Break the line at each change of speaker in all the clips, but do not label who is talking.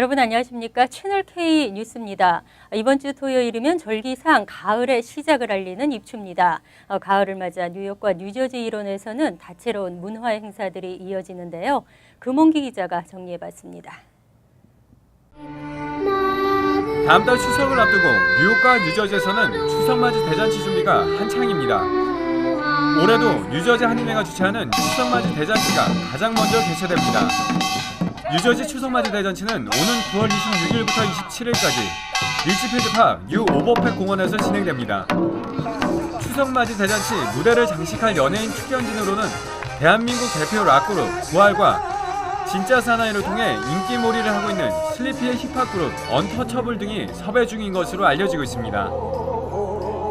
여러분 안녕하십니까? 채널K 뉴스입니다. 이번 주 토요일이면 절기상 가을의 시작을 알리는 입추입니다. 가을을 맞아 뉴욕과 뉴저지 일원에서는 다채로운 문화 행사들이 이어지는데요. 금홍기 기자가 정리해봤습니다.
다음 달 추석을 앞두고 뉴욕과 뉴저지에서는 추석맞이 대잔치 준비가 한창입니다. 올해도 뉴저지 한인회가 주최하는 추석맞이 대잔치가 가장 먼저 개최됩니다. 뉴저지 추석맞이 대잔치는 오는 9월 26일부터 27일까지 리치필드파 뉴 오버팩 공원에서 진행됩니다. 추석맞이 대잔치 무대를 장식할 연예인 출연진으로는 대한민국 대표 락그룹 부활과 진짜 사나이를 통해 인기몰이를 하고 있는 슬리피의 힙합 그룹 언터처블 등이 섭외 중인 것으로 알려지고 있습니다.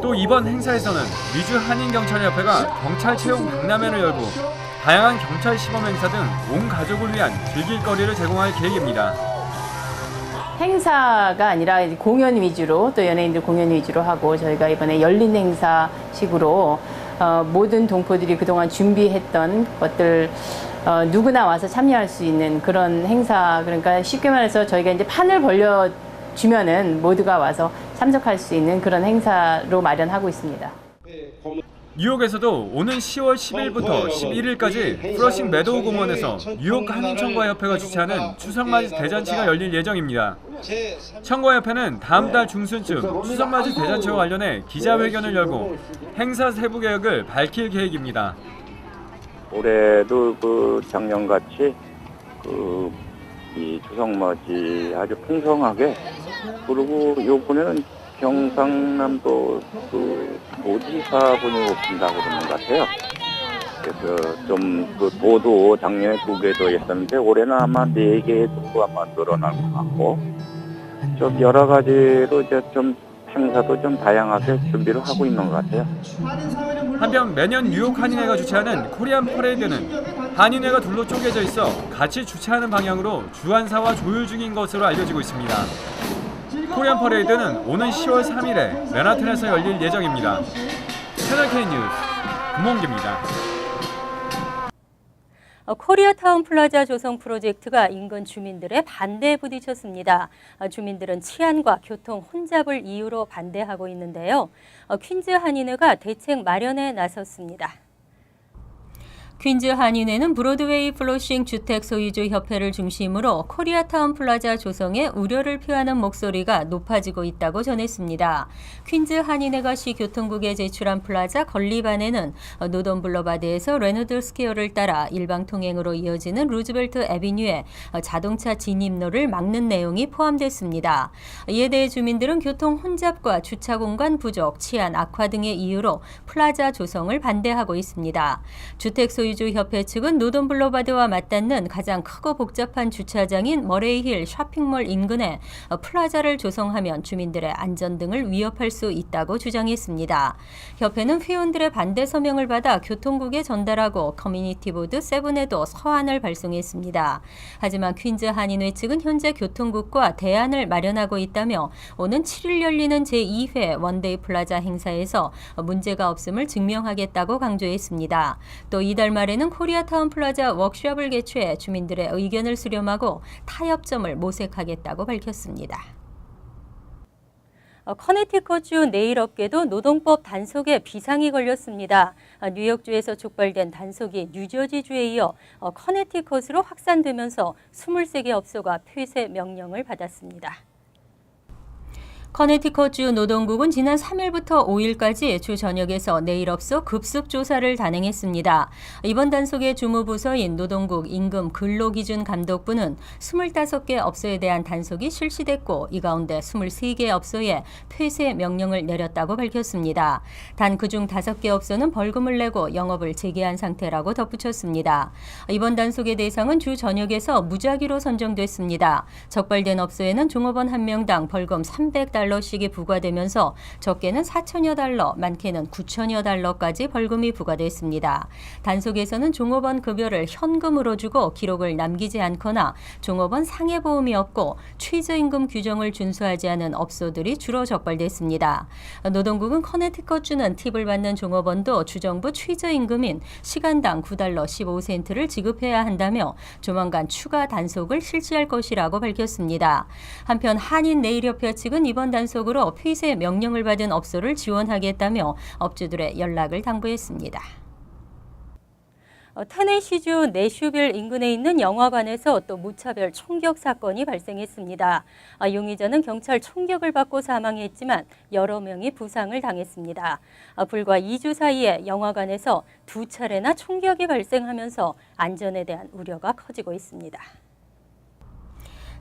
또 이번 행사에서는 미주 한인경찰협회가 경찰 채용 박람회를 열고 다양한 경찰 시범 행사 등 온 가족을 위한 즐길 거리를 제공할 계획입니다.
행사가 아니라 공연 위주로 또 연예인들 공연 위주로 하고 저희가 이번에 열린 행사식으로 모든 동포들이 그동안 준비했던 것들 누구나 와서 참여할 수 있는 그런 행사, 그러니까 쉽게 말해서 저희가 이제 판을 벌려주면은 모두가 와서 참석할 수 있는 그런 행사로 마련하고 있습니다.
뉴욕에서도 오는 10월 10일부터 11일까지 플러싱 메도우 공원에서 뉴욕 한인청과협회가 주최하는 추석맞이 대잔치가 열릴 예정입니다. 청과협회는 다음 달 중순쯤 추석맞이 대잔치와 관련해 기자회견을 열고 행사 세부 계획을 밝힐 계획입니다.
올해도 작년같이 이 추석맞이 아주 풍성하게, 그리고 요번에는 경상남도 도지사분이 오신다고 그러는 것 같아요. 그래서 좀 도도 작년에 2개도 했었는데 올해는 아마 4개 정도 아마 늘어날 것 같고, 좀 여러 가지로 이제 좀 행사도 좀 다양하게 준비를 하고 있는 것 같아요.
한편 매년 뉴욕 한인회가 주최하는 코리안 퍼레이드는 한인회가 둘로 쪼개져 있어 같이 주최하는 방향으로 주안사와 조율 중인 것으로 알려지고 있습니다. 코리안 퍼레이드는 오는 10월 3일에 맨하튼에서 열릴 예정입니다. 채널K 뉴스 금홍기입니다.
코리아타운 플라자 조성 프로젝트가 인근 주민들의 반대에 부딪혔습니다. 주민들은 치안과 교통 혼잡을 이유로 반대하고 있는데요. 퀸즈 한인회가 대책 마련에 나섰습니다. 퀸즈 한인회는 브로드웨이 플로싱 주택 소유주 협회를 중심으로 코리아타운 플라자 조성에 우려를 표하는 목소리가 높아지고 있다고 전했습니다. 퀸즈 한인회가 시 교통국에 제출한 플라자 건립안에는 노던 블러바드에서 레너드 스퀘어를 따라 일방 통행으로 이어지는 루즈벨트 애비뉴에 자동차 진입로를 막는 내용이 포함됐습니다. 이에 대해 주민들은 교통 혼잡과 주차 공간 부족, 치안 악화 등의 이유로 플라자 조성을 반대하고 있습니다. 주택 소유주 협회 측은 노던 블러바드와 맞닿는 가장 크고 복잡한 주차장인 머레이힐 쇼핑몰 인근에 플라자를 조성하면 주민들의 안전 등을 위협할 수 있다고 주장했습니다. 협회는 회원들의 반대 서명을 받아 교통국에 전달하고 커뮤니티 보드 7에도 서한을 발송했습니다. 하지만 퀸즈 한인회 측은 현재 교통국과 대안을 마련하고 있다며 오는 7일 열리는 제2회 원데이 플라자 행사에서 문제가 없음을 증명하겠다고 강조했습니다. 또 이달 말에는 코리아타운 플라자 워크숍을 개최해 주민들의 의견을 수렴하고 타협점을 모색하겠다고 밝혔습니다. 커네티컷주 네일업계도 노동법 단속에 비상이 걸렸습니다. 뉴욕주에서 촉발된 단속이 뉴저지주에 이어 커네티컷으로 확산되면서 23개 업소가 폐쇄 명령을 받았습니다. 커네티컷주 노동국은 지난 3일부터 5일까지 주 전역에서 네일업소 급습 조사를 단행했습니다. 이번 단속의 주무부서인 노동국 임금 근로기준 감독부는 25개 업소에 대한 단속이 실시됐고 이 가운데 23개 업소에 폐쇄 명령을 내렸다고 밝혔습니다. 단 그중 5개 업소는 벌금을 내고 영업을 재개한 상태라고 덧붙였습니다. 이번 단속의 대상은 주 전역에서 무작위로 선정됐습니다. 적발된 업소에는 종업원 1명당 벌금 $300 달러씩이 부과되면서 적게는 4천여 달러, 많게는 9천여 달러까지 벌금이 부과됐습니다. 단속에서는 종업원 급여를 현금으로 주고 기록을 남기지 않거나 종업원 상해보험이 없고 최저임금 규정을 준수하지 않은 업소들이 주로 적발됐습니다. 노동국은 커네티컷주는 팁을 받는 종업원도 주정부 최저임금인 시간당 9달러 15센트를 지급해야 한다며 조만간 추가 단속을 실시할 것이라고 밝혔습니다. 한편 한인내일협회 측은 이번 단속으로 폐쇄 명령을 받은 업소를 지원하겠다며 업주들의 연락을 당부했습니다. 테네시주 내슈빌 인근에 있는 영화관에서 또 무차별 총격 사건이 발생했습니다. 용의자는 경찰 총격을 받고 사망했지만 여러 명이 부상을 당했습니다. 불과 2주 사이에 영화관에서 2차례나 총격이 발생하면서 안전에 대한 우려가 커지고 있습니다.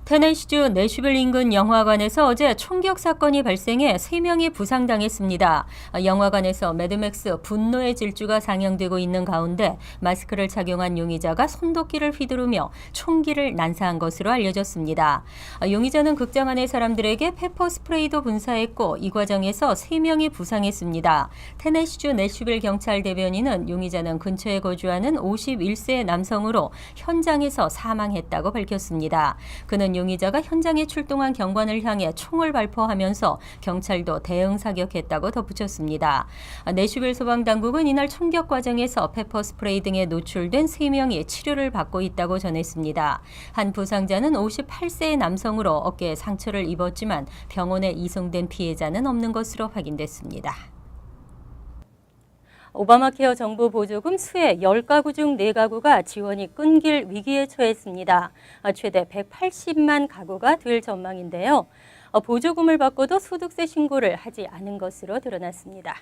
테네시주 내슈빌 인근 영화관에서 어제 총격 사건이 발생해 3명이 부상당했습니다. 영화관에서 매드맥스 분노의 질주가 상영되고 있는 가운데 마스크를 착용한 용의자가 손도끼를 휘두르며 총기를 난사한 것으로 알려졌습니다. 용의자는 극장 안의 사람들에게 페퍼 스프레이도 분사했고 이 과정에서 3명이 부상했습니다. 테네시주 내슈빌 경찰 대변인은 용의자는 근처에 거주하는 51세 남성으로 현장에서 사망했다고 밝혔습니다. 그는 용의자가 현장에 출동한 경관을 향해 총을 발포하면서 경찰도 대응 사격했다고 덧붙였습니다. 내슈빌 소방당국은 이날 총격 과정에서 페퍼 스프레이 등에 노출된 3명이 치료를 받고 있다고 전했습니다. 한 부상자는 58세의 남성으로 어깨에 상처를 입었지만 병원에 이송된 피해자는 없는 것으로 확인됐습니다. 오바마케어 정부 보조금 수혜 10가구 중 4가구가 지원이 끊길 위기에 처했습니다. 최대 180만 가구가 될 전망인데요. 보조금을 받고도 소득세 신고를 하지 않은 것으로 드러났습니다.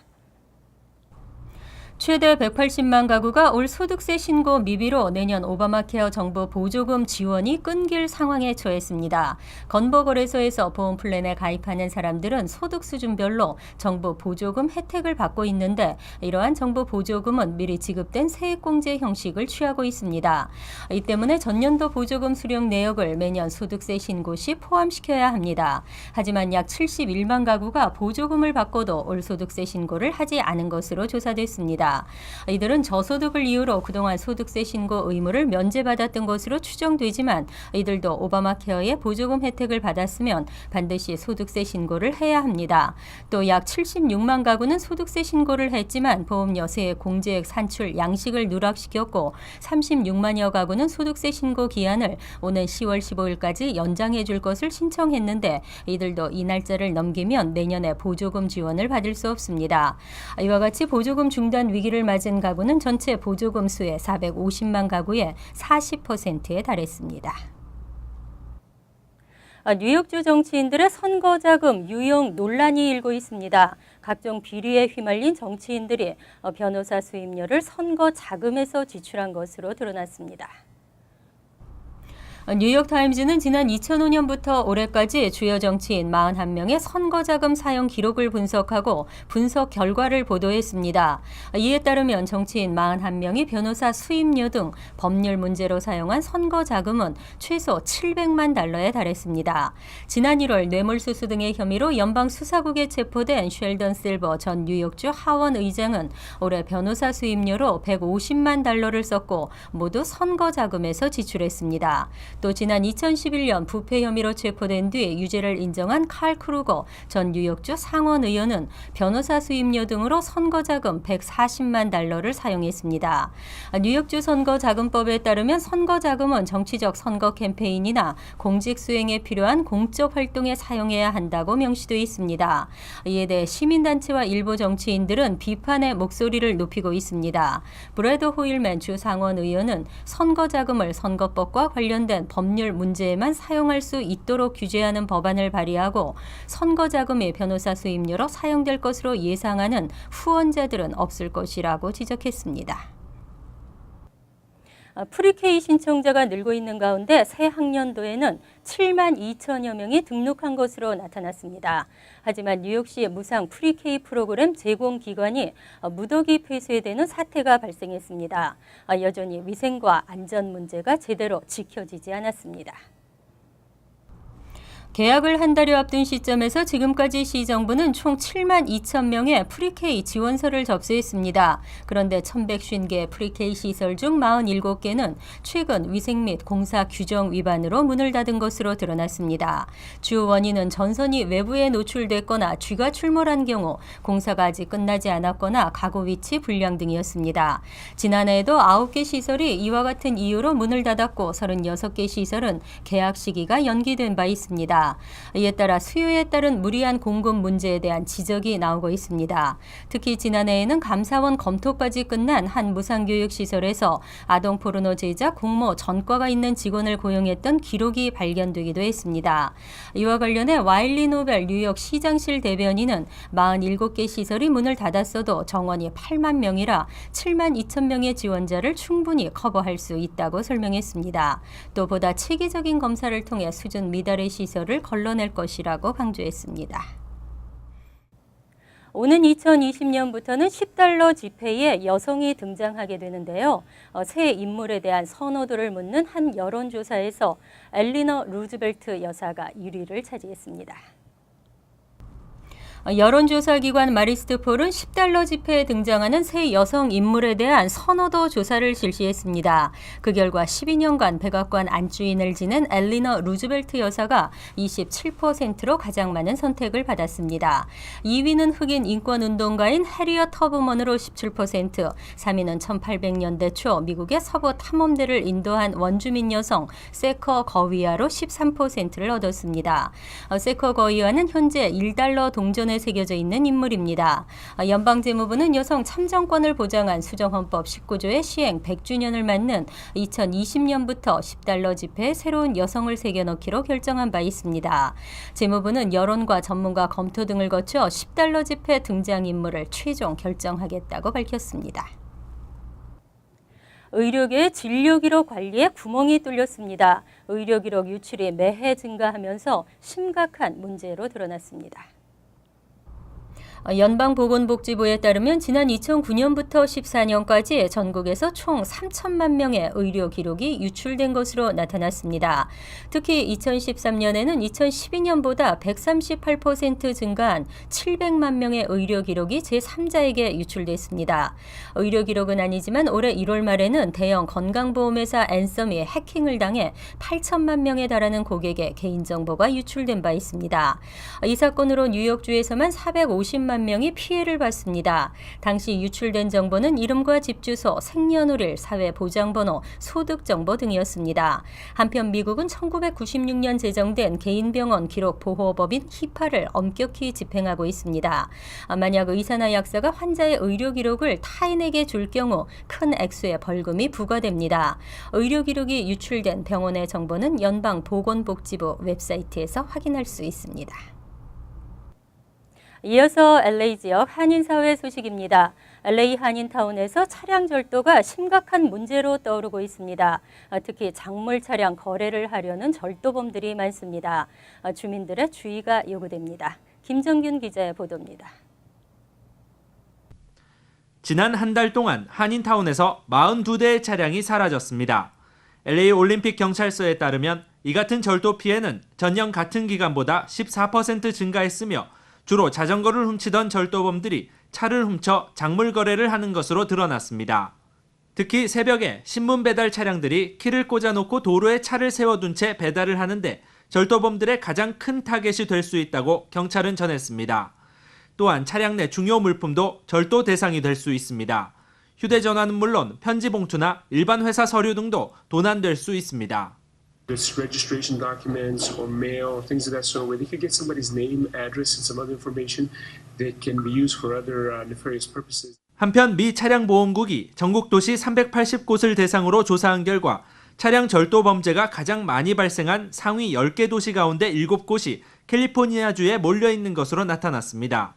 최대 180만 가구가 올 소득세 신고 미비로 내년 오바마케어 정부 보조금 지원이 끊길 상황에 처했습니다. 건보거래소에서 보험 플랜에 가입하는 사람들은 소득 수준별로 정부 보조금 혜택을 받고 있는데 이러한 정부 보조금은 미리 지급된 세액공제 형식을 취하고 있습니다. 이 때문에 전년도 보조금 수령 내역을 매년 소득세 신고 시 포함시켜야 합니다. 하지만 약 71만 가구가 보조금을 받고도 올 소득세 신고를 하지 않은 것으로 조사됐습니다. 이들은 저소득을 이유로 그동안 소득세 신고 의무를 면제받았던 것으로 추정되지만 이들도 오바마케어의 보조금 혜택을 받았으면 반드시 소득세 신고를 해야 합니다. 또 약 76만 가구는 소득세 신고를 했지만 보험료 세액 공제액 산출 양식을 누락시켰고 36만여 가구는 소득세 신고 기한을 오는 10월 15일까지 연장해 줄 것을 신청했는데 이들도 이 날짜를 넘기면 내년에 보조금 지원을 받을 수 없습니다. 이와 같이 보조금 중단 위기를 맞은 가구는 전체 보조금 수의 450만 가구의 40%에 달했습니다. 뉴욕주 정치인들의 선거자금 유용 논란이 일고 있습니다. 각종 비리에 휘말린 정치인들이 변호사 수임료를 선거자금에서 지출한 것으로 드러났습니다. 뉴욕타임즈는 지난 2005년부터 올해까지 주요 정치인 41명의 선거자금 사용 기록을 분석하고 분석 결과를 보도했습니다. 이에 따르면 정치인 41명이 변호사 수임료 등 법률 문제로 사용한 선거자금은 최소 700만 달러에 달했습니다. 지난 1월 뇌물수수 등의 혐의로 연방수사국에 체포된 쉘던 실버 전 뉴욕주 하원 의장은 올해 변호사 수임료로 150만 달러를 썼고 모두 선거자금에서 지출했습니다. 또 지난 2011년 부패 혐의로 체포된 뒤 유죄를 인정한 칼 크루거 전 뉴욕주 상원 의원은 변호사 수임료 등으로 선거자금 140만 달러를 사용했습니다. 뉴욕주 선거자금법에 따르면 선거자금은 정치적 선거 캠페인이나 공직 수행에 필요한 공적 활동에 사용해야 한다고 명시되어 있습니다. 이에 대해 시민단체와 일부 정치인들은 비판의 목소리를 높이고 있습니다. 브래드 호일맨 주 상원 의원은 선거자금을 선거법과 관련된 법률 문제에만 사용할 수 있도록 규제하는 법안을 발의하고 선거자금이 변호사 수임료로 사용될 것으로 예상하는 후원자들은 없을 것이라고 지적했습니다. 프리케이 신청자가 늘고 있는 가운데 새 학년도에는 7만 2천여 명이 등록한 것으로 나타났습니다. 하지만 뉴욕시 무상 프리케이 프로그램 제공기관이 무더기 폐쇄되는 사태가 발생했습니다. 여전히 위생과 안전 문제가 제대로 지켜지지 않았습니다. 개학을 한 달여 앞둔 시점에서 지금까지 시정부는 총 7만 2천 명의 프리K 지원서를 접수했습니다. 그런데 1,150개 프리K 시설 중 47개는 최근 위생 및 공사 규정 위반으로 문을 닫은 것으로 드러났습니다. 주 원인은 전선이 외부에 노출됐거나 쥐가 출몰한 경우, 공사가 아직 끝나지 않았거나 가구 위치 불량 등이었습니다. 지난해에도 9개 시설이 이와 같은 이유로 문을 닫았고 36개 시설은 개학 시기가 연기된 바 있습니다. 이에 따라 수요에 따른 무리한 공급 문제에 대한 지적이 나오고 있습니다. 특히 지난해에는 감사원 검토까지 끝난 한 무상교육시설에서 아동 포르노 제작 공모 전과가 있는 직원을 고용했던 기록이 발견되기도 했습니다. 이와 관련해 와일리 노벨 뉴욕 시장실 대변인은 47개 시설이 문을 닫았어도 정원이 8만 명이라 7만 2천 명의 지원자를 충분히 커버할 수 있다고 설명했습니다. 또 보다 체계적인 검사를 통해 수준 미달의 시설을 걸러낼 것이라고 강조했습니다. 오는 2020년부터는 $10 지폐에 여성이 등장하게 되는데요. 새 인물에 대한 선호도를 묻는 한 여론조사에서 엘리너 루즈벨트 여사가 1위를 차지했습니다. 여론조사기관 마리스트폴은 $10 지폐에 등장하는 새 여성 인물에 대한 선호도 조사를 실시했습니다. 그 결과 12년간 백악관 안주인을 지낸 엘리너 루즈벨트 여사가 27%로 가장 많은 선택을 받았습니다. 2위는 흑인 인권운동가인 해리엇 터브먼으로 17%, 3위는 1800년대 초 미국의 서부 탐험대를 인도한 원주민 여성 세커 거위아로 13%를 얻었습니다. 세커 거위아는 현재 $1 동전에 새겨져 있는 인물입니다. 연방재무부는 여성 참정권을 보장한 수정헌법 19조의 시행 100주년을 맞는 2020년부터 $10 지폐에 새로운 여성을 새겨넣기로 결정한 바 있습니다. 재무부는 여론과 전문가 검토 등을 거쳐 $10 지폐 등장인물을 최종 결정하겠다고 밝혔습니다. 의료계의 진료기록 관리에 구멍이 뚫렸습니다. 의료기록 유출이 매해 증가하면서 심각한 문제로 드러났습니다. 연방보건복지부에 따르면 지난 2009년부터 14년까지 전국에서 총 3천만 명의 의료 기록이 유출된 것으로 나타났습니다. 특히 2013년에는 2012년보다 138% 증가한 700만 명의 의료 기록이 제3자에게 유출됐습니다. 의료 기록은 아니지만 올해 1월 말에는 대형 건강보험회사 앤썸이 해킹을 당해 8천만 명에 달하는 고객의 개인정보가 유출된 바 있습니다. 이 사건으로 뉴욕주에서만 450만 명이 피해를 봤습니다. 당시 유출된 정보는 이름과 집 주소, 생년월일, 사회보장번호, 소득정보 등이었습니다. 한편 미국은 1996년 제정된 개인병원 기록보호법인 히파를 엄격히 집행하고 있습니다. 만약 의사나 약사가 환자의 의료 기록을 타인에게 줄 경우 큰 액수의 벌금이 부과됩니다. 의료 기록이 유출된 병원의 정보는 연방보건복지부 웹사이트에서 확인할 수 있습니다. 이어서 LA 지역 한인사회 소식입니다. LA 한인타운에서 차량 절도가 심각한 문제로 떠오르고 있습니다. 특히 작물 차량 거래를 하려는 절도범들이 많습니다. 주민들의 주의가 요구됩니다. 김정균 기자의 보도입니다.
지난 한 달 동안 한인타운에서 42대의 차량이 사라졌습니다. LA 올림픽 경찰서에 따르면 이 같은 절도 피해는 전년 같은 기간보다 14% 증가했으며 주로 자전거를 훔치던 절도범들이 차를 훔쳐 작물 거래를 하는 것으로 드러났습니다. 특히 새벽에 신문 배달 차량들이 키를 꽂아놓고 도로에 차를 세워둔 채 배달을 하는데 절도범들의 가장 큰 타겟이 될 수 있다고 경찰은 전했습니다. 또한 차량 내 중요 물품도 절도 대상이 될 수 있습니다. 휴대전화는 물론 편지 봉투나 일반 회사 서류 등도 도난될 수 있습니다.
It's registration documents or mail, things of that sort, where they could get somebody's name, address, and some other information that can be used for other nefarious purposes.
한편 미 차량보험국이 전국 도시 380곳을 대상으로 조사한 결과 차량 절도 범죄가 가장 많이 발생한 상위 10개 도시 가운데 7곳이 캘리포니아주에 몰려있는 것으로 나타났습니다.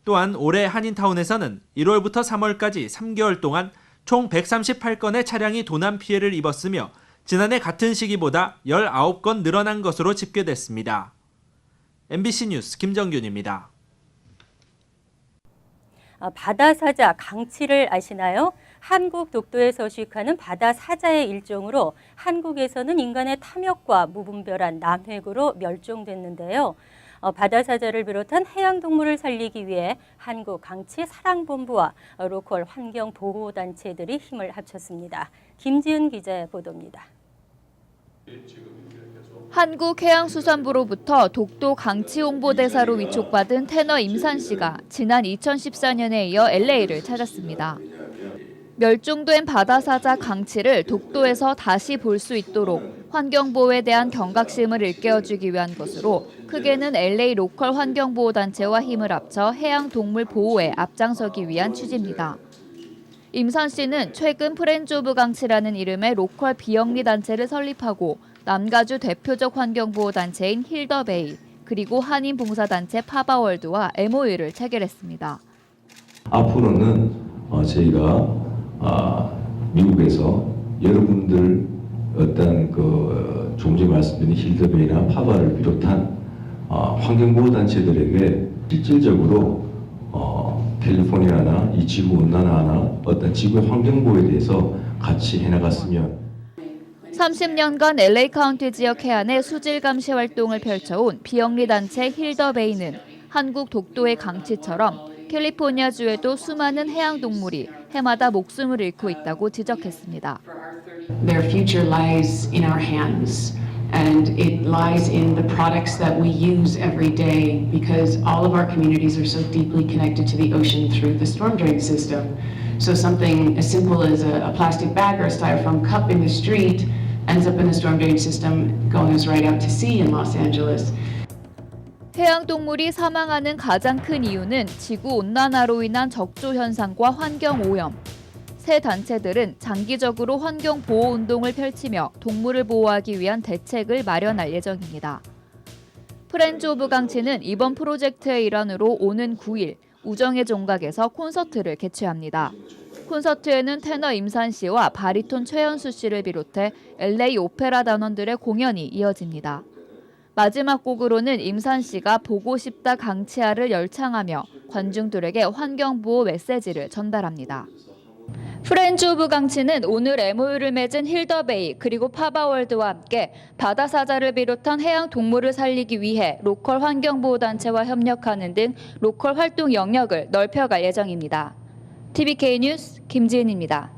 또한 올해 한인타운에서는 1월부터 3월까지 3개월 동안 총 138건의 차량이 도난 피해를 입었으며 지난해 같은 시기보다 19건 늘어난 것으로 집계됐습니다. MBC 뉴스 김정균입니다.
바다사자 강치를 아시나요? 한국 독도에 서식하는 바다 사자의 일종으로 한국에서는 인간의 탐욕과 무분별한 남획으로 멸종됐는데요. 바다 사자를 비롯한 해양 동물을 살리기 위해 한국 강치 사랑본부와 로컬 환경 보호 단체들이 힘을 합쳤습니다. 김지은 기자의 보도입니다.
한국해양수산부로부터 독도 강치 홍보대사로 위촉받은 테너 임산 씨가 지난 2014년에 이어 LA를 찾았습니다. 멸종된 바다사자 강치를 독도에서 다시 볼 수 있도록 환경보호에 대한 경각심을 일깨워주기 위한 것으로 크게는 LA 로컬 환경보호단체와 힘을 합쳐 해양동물 보호에 앞장서기 위한 취지입니다. 임산 씨는 최근 프렌즈 오브 강치라는 이름의 로컬 비영리 단체를 설립하고 남가주 대표적 환경보호단체인 힐더베이 그리고 한인 봉사단체 파바월드와 MOU를 체결했습니다.
앞으로는 저희가 미국에서 여러분들 어떤 조금 전에 말씀드린 힐더베이나 파바를 비롯한 환경보호단체들에게 실질적으로 캘리포니아나 이 지구 온난화나 어떤 지구의 환경보호에 대해서 같이 해나갔으면
30년간 LA 카운티 지역 해안에 수질 감시 활동을 펼쳐온 비영리 단체 힐더베이는 한국 독도의 강치처럼 캘리포니아주에도 수많은 해양 동물이 해마다 목숨을 잃고 있다고 지적했습니다.
Their future lies in our hands, and it lies in the products that we use every day because all of our communities are so deeply connected to the ocean through the storm drain system. So something as simple as a plastic bag or a styrofoam cup in the street ends up in the storm drain system going us right out to sea in Los Angeles.
해양 동물이 사망하는 가장 큰 이유는 지구 온난화로 인한 적조 현상과 환경 오염. 세 단체들은 장기적으로 환경 보호 운동을 펼치며 동물을 보호하기 위한 대책을 마련할 예정입니다. 프렌즈 오브 강치는 이번 프로젝트의 일환으로 오는 9일 우정의 종각에서 콘서트를 개최합니다. 콘서트에는 테너 임산 씨와 바리톤 최현수 씨를 비롯해 LA 오페라 단원들의 공연이 이어집니다. 마지막 곡으로는 임산 씨가 보고 싶다 강치아를 열창하며 관중들에게 환경보호 메시지를 전달합니다. 프렌즈 오브 강치는 오늘 MOU를 맺은 힐더베이 그리고 파바월드와 함께 바다사자를 비롯한 해양 동물을 살리기 위해 로컬 환경보호단체와 협력하는 등 로컬 활동 영역을 넓혀갈 예정입니다. TVK 뉴스 김지은입니다.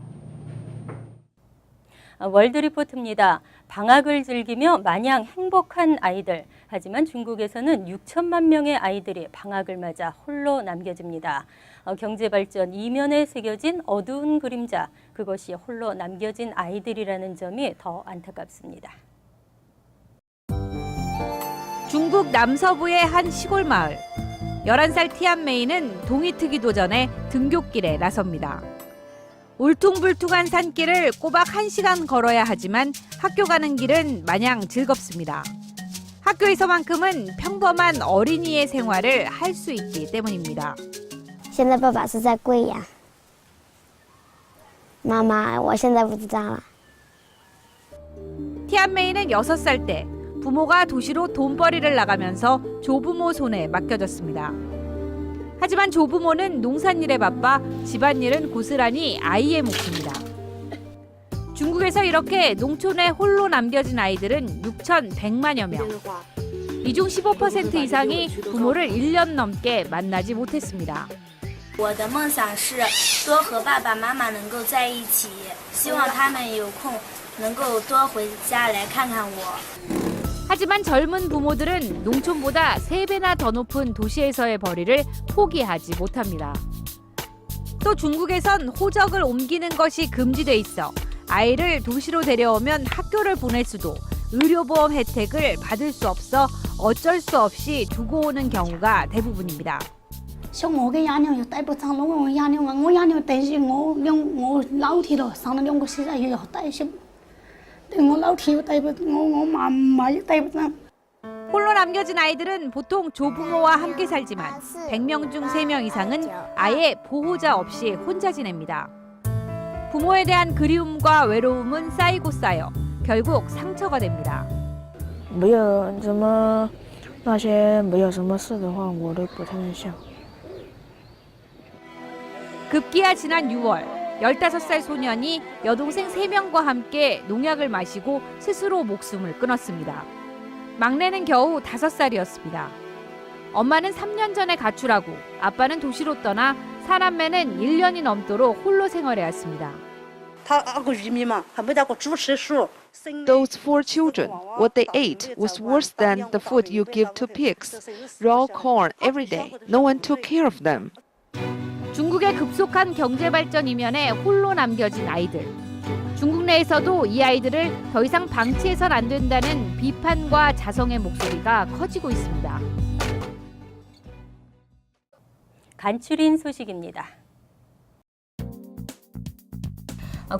월드리포트입니다. 방학을 즐기며 마냥 행복한 아이들. 하지만 중국에서는 6천만 명의 아이들이 방학을 맞아 홀로 남겨집니다. 경제발전 이면에 새겨진 어두운 그림자. 그것이 홀로 남겨진 아이들이라는 점이 더 안타깝습니다.
중국 남서부의 한 시골 마을. 11살 티안메이는 동이 트기 도전에 등굣길에 나섭니다. 울퉁불퉁한 산길을 꼬박 1시간 걸어야 하지만 학교 가는 길은 마냥 즐겁습니다. 학교에서만큼은 평범한 어린이의 생활을 할 수 있기 때문입니다.
现在爸爸是在贵阳，妈妈我现在不知道了。
티안메이는 6살 때 부모가 도시로 돈벌이를 나가면서 조부모 손에 맡겨졌습니다. 하지만 조부모는 농산일에 바빠 집안일은 고스란히 아이의 몫입니다. 중국에서 이렇게 농촌에 홀로 남겨진 아이들은 6,100만여 명. 이 중 15% 이상이 부모를 1년 넘게 만나지 못했습니다.
我的梦想是多和爸爸妈妈能够在一起，希望他们有空能够多回家来看看我。
하지만 젊은 부모들은 농촌보다 3배나 더 높은 도시에서의 벌이를 포기하지 못합니다. 또 중국에선 호적을 옮기는 것이 금지돼 있어 아이를 도시로 데려오면 학교를 보낼 수도 의료보험 혜택을 받을 수 없어 어쩔 수 없이 두고 오는 경우가 대부분입니다.
像我嘅爺娘又帶不上路，我爺娘話我爺娘擔心我老鐵咯，生咗2個小仔又擔心，對我老鐵又帶不我媽又帶不上。
홀로 남겨진 아이들은 보통 조부모와 함께 살지만 100명 중 3명 이상은 아예 보호자 없이 혼자 지냅니다. 부모에 대한 그리움과 외로움은 쌓이고 쌓여 결국 상처가 됩니다.
没有什么那些没有什么事的话，我都不太能想。
급기야 지난 6월 15살 소년이 여동생 3명과 함께 농약을 마시고 스스로 목숨을 끊었습니다. 막내는 겨우 5살이었습니다. 엄마는 3년 전에 가출하고 아빠는 도시로 떠나 사남매는 1년이 넘도록 홀로 생활해왔습니다.
Those 4 children, what they ate was worse than the food you give to pigs. Raw corn every day. No one took care of them.
중국의 급속한 경제 발전 이면에 홀로 남겨진 아이들. 중국 내에서도 이 아이들을 더 이상 방치해선 안 된다는 비판과 자성의 목소리가 커지고 있습니다.
간추린 소식입니다.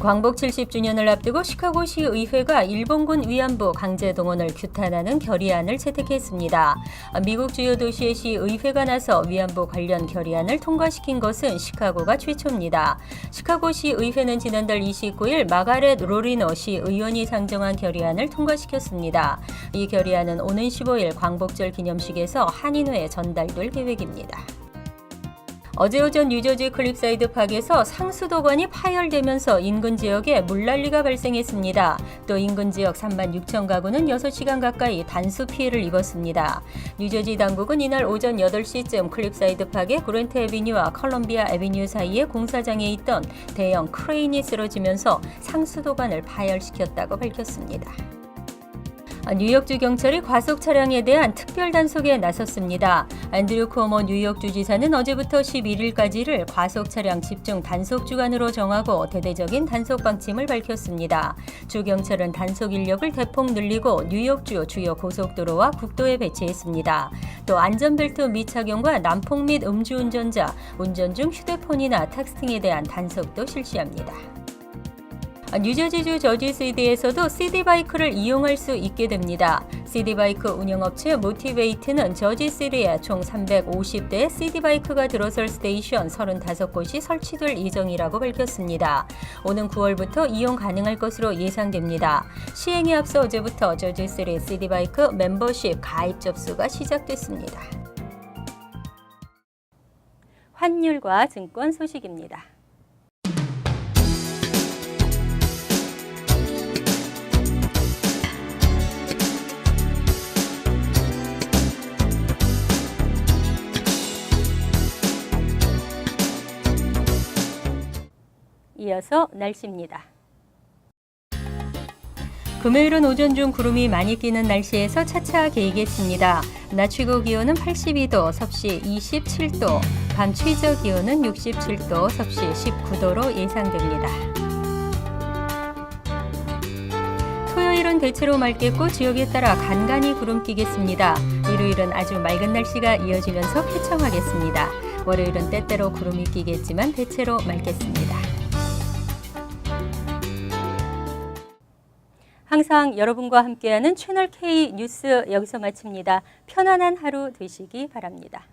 광복 70주년을 앞두고 시카고시 의회가 일본군 위안부 강제 동원을 규탄하는 결의안을 채택했습니다. 미국 주요 도시의 시 의회가 나서 위안부 관련 결의안을 통과시킨 것은 시카고가 최초입니다. 시카고시 의회는 지난달 29일 마가렛 로리노 시 의원이 상정한 결의안을 통과시켰습니다. 이 결의안은 오는 15일 광복절 기념식에서 한인회에 전달될 계획입니다. 어제 오전 뉴저지 클립사이드 파크에서 상수도관이 파열되면서 인근 지역에 물난리가 발생했습니다. 또 인근 지역 3만 6천 가구는 6시간 가까이 단수 피해를 입었습니다. 뉴저지 당국은 이날 오전 8시쯤 클립사이드 파크의 그랜트 애비뉴와 컬럼비아 애비뉴 사이에 공사장에 있던 대형 크레인이 쓰러지면서 상수도관을 파열시켰다고 밝혔습니다. 뉴욕주 경찰이 과속 차량에 대한 특별 단속에 나섰습니다. 앤드류 쿠오모 뉴욕주 지사는 어제부터 11일까지를 과속 차량 집중 단속 주간으로 정하고 대대적인 단속 방침을 밝혔습니다. 주 경찰은 단속 인력을 대폭 늘리고 뉴욕주 주요 고속도로와 국도에 배치했습니다. 또 안전벨트 미착용과 난폭 및 음주운전자, 운전 중 휴대폰이나 텍스팅에 대한 단속도 실시합니다. 뉴저지주 저지시티에서도 시티바이크를 이용할 수 있게 됩니다. 시티바이크 운영업체 모티베이트는 저지시티에 총 350대의 시티바이크가 들어설 스테이션 35곳이 설치될 예정이라고 밝혔습니다. 오는 9월부터 이용 가능할 것으로 예상됩니다. 시행에 앞서 어제부터 저지시티 시티바이크 멤버십 가입 접수가 시작됐습니다. 환율과 증권 소식입니다. 이어서 날씨입니다. 금요일은 오전 중 구름이 많이 끼는 날씨에서 차차 개이겠습니다. 낮 최고 기온은 82도, 섭씨 27도, 밤 최저 기온은 67도, 섭씨 19도로 예상됩니다. 토요일은 대체로 맑겠고 지역에 따라 간간히 구름 끼겠습니다. 일요일은 아주 맑은 날씨가 이어지면서 쾌청하겠습니다. 월요일은 때때로 구름이 끼겠지만 대체로 맑겠습니다. 항상 여러분과 함께하는 채널 K 뉴스 여기서 마칩니다. 편안한 하루 되시기 바랍니다.